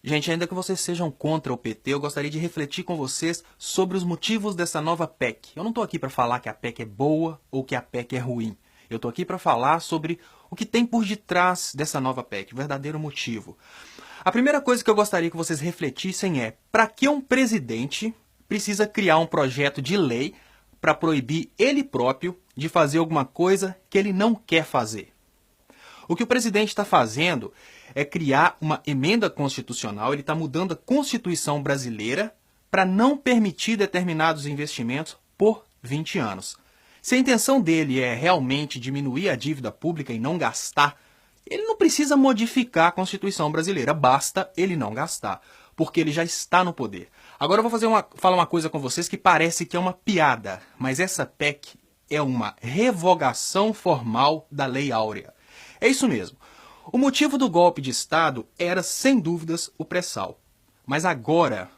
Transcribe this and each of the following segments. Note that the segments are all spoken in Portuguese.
Gente, ainda que vocês sejam contra o PT, eu gostaria de refletir com vocês sobre os motivos dessa nova PEC. Eu não estou aqui para falar que a PEC é boa ou que a PEC é ruim. Eu estou aqui para falar sobre o que tem por detrás dessa nova PEC, o verdadeiro motivo. A primeira coisa que eu gostaria que vocês refletissem é: para que um presidente precisa criar um projeto de lei para proibir ele próprio de fazer alguma coisa que ele não quer fazer? O que o presidente está fazendo é criar uma emenda constitucional, ele está mudando a Constituição brasileira para não permitir determinados investimentos por 20 anos. Se a intenção dele é realmente diminuir a dívida pública e não gastar, ele não precisa modificar a Constituição brasileira, basta ele não gastar, porque ele já está no poder. Agora eu vou falar uma coisa com vocês que parece que é uma piada, mas essa PEC é uma revogação formal da Lei Áurea. É isso mesmo. O motivo do golpe de Estado era, sem dúvidas, o pré-sal. Mas agora,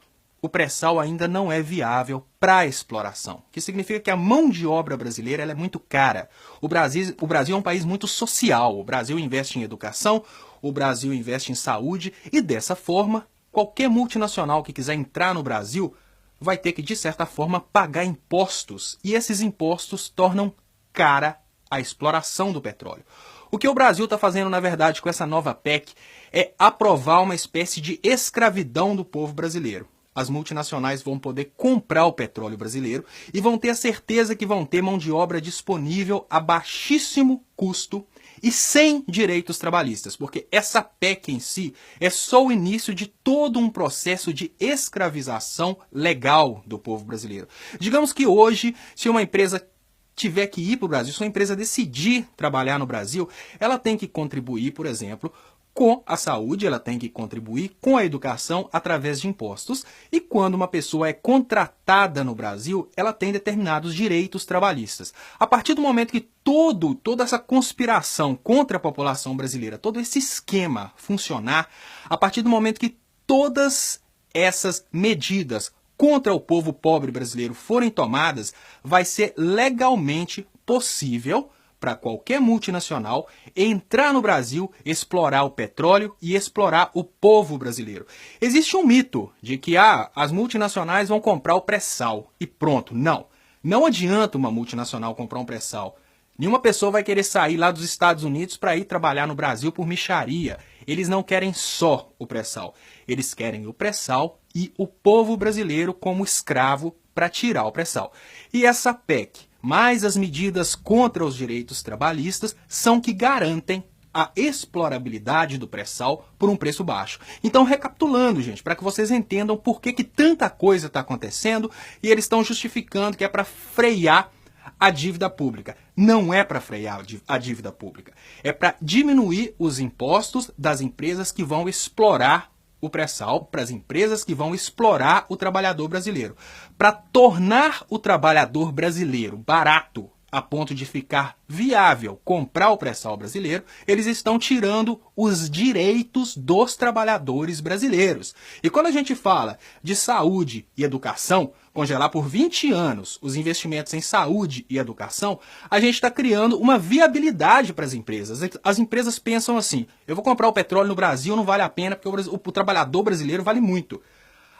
o pré-sal ainda não é viável para a exploração. O que significa que a mão de obra brasileira ela é muito cara. O Brasil é um país muito social. O Brasil investe em educação, o Brasil investe em saúde. E dessa forma, qualquer multinacional que quiser entrar no Brasil vai ter que, de certa forma, pagar impostos. E esses impostos tornam cara a exploração do petróleo. O que o Brasil está fazendo, na verdade, com essa nova PEC é aprovar uma espécie de escravidão do povo brasileiro. As multinacionais vão poder comprar o petróleo brasileiro e vão ter a certeza que vão ter mão de obra disponível a baixíssimo custo e sem direitos trabalhistas, porque essa PEC em si é só o início de todo um processo de escravização legal do povo brasileiro. Digamos que hoje, se uma empresa tiver que ir para o Brasil, se uma empresa decidir trabalhar no Brasil, ela tem que contribuir, por exemplo, com a saúde, ela tem que contribuir com a educação através de impostos. E quando uma pessoa é contratada no Brasil, ela tem determinados direitos trabalhistas. A partir do momento que toda essa conspiração contra a população brasileira, todo esse esquema funcionar, a partir do momento que todas essas medidas contra o povo pobre brasileiro forem tomadas, vai ser legalmente possível para qualquer multinacional entrar no Brasil, explorar o petróleo e explorar o povo brasileiro. Existe um mito de que as multinacionais vão comprar o pré-sal e pronto. Não adianta uma multinacional comprar um pré-sal. Nenhuma pessoa vai querer sair lá dos Estados Unidos para ir trabalhar no Brasil por mixaria. Eles não querem só o pré-sal. Eles querem o pré-sal e o povo brasileiro como escravo para tirar o pré-sal. E essa PEC, mais as medidas contra os direitos trabalhistas, são que garantem a explorabilidade do pré-sal por um preço baixo. Então, recapitulando, gente, para que vocês entendam por que tanta coisa está acontecendo e eles estão justificando que é para frear a dívida pública. Não é para frear a dívida pública. É para diminuir os impostos das empresas que vão explorar o pré-sal, para as empresas que vão explorar o trabalhador brasileiro. Para tornar o trabalhador brasileiro barato a ponto de ficar viável comprar o pré-sal brasileiro, eles estão tirando os direitos dos trabalhadores brasileiros. E quando a gente fala de saúde e educação, congelar por 20 anos os investimentos em saúde e educação, a gente está criando uma viabilidade para as empresas. As empresas pensam assim: eu vou comprar o petróleo no Brasil, não vale a pena, porque o trabalhador brasileiro vale muito.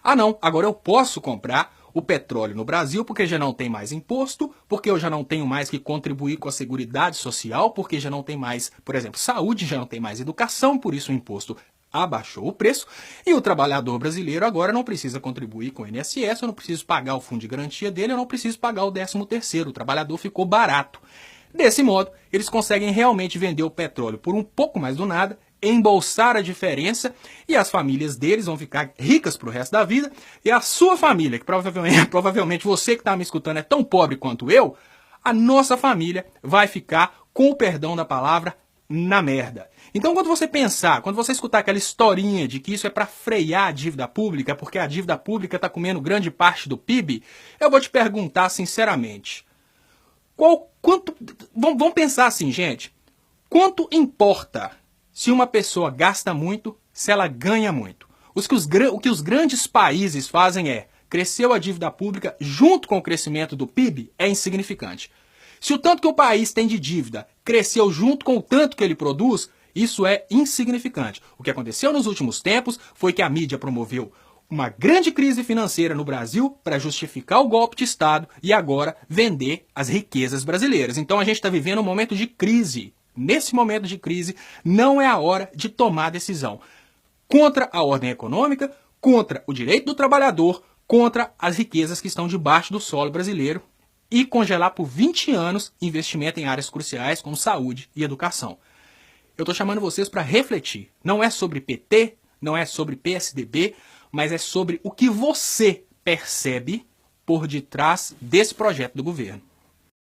Ah não, agora eu posso comprar o petróleo no Brasil porque já não tem mais imposto, porque eu já não tenho mais que contribuir com a Seguridade Social, porque já não tem mais, por exemplo, saúde, já não tem mais educação, por isso o imposto abaixou o preço, e o trabalhador brasileiro agora não precisa contribuir com o INSS, eu não preciso pagar o fundo de garantia dele, eu não preciso pagar o 13º, o trabalhador ficou barato. Desse modo, eles conseguem realmente vender o petróleo por um pouco mais do nada, embolsar a diferença, e as famílias deles vão ficar ricas para o resto da vida, e a sua família, que provavelmente você que está me escutando é tão pobre quanto eu, a nossa família vai ficar, com o perdão da palavra, na merda. Então, quando você escutar aquela historinha de que isso é para frear a dívida pública, porque a dívida pública está comendo grande parte do PIB, eu vou te perguntar sinceramente, vamos pensar assim, gente, quanto importa se uma pessoa gasta muito, se ela ganha muito? O que os grandes países fazem é, cresceu a dívida pública junto com o crescimento do PIB, é insignificante. Se o tanto que o país tem de dívida cresceu junto com o tanto que ele produz, Isso é insignificante. O que aconteceu nos últimos tempos foi que a mídia promoveu uma grande crise financeira no Brasil para justificar o golpe de Estado e agora vender as riquezas brasileiras. Então a gente está vivendo um momento de crise. Nesse momento de crise, não é a hora de tomar decisão contra a ordem econômica, contra o direito do trabalhador, contra as riquezas que estão debaixo do solo brasileiro e congelar por 20 anos investimento em áreas cruciais como saúde e educação. Eu estou chamando vocês para refletir. Não é sobre PT, não é sobre PSDB, mas é sobre o que você percebe por detrás desse projeto do governo.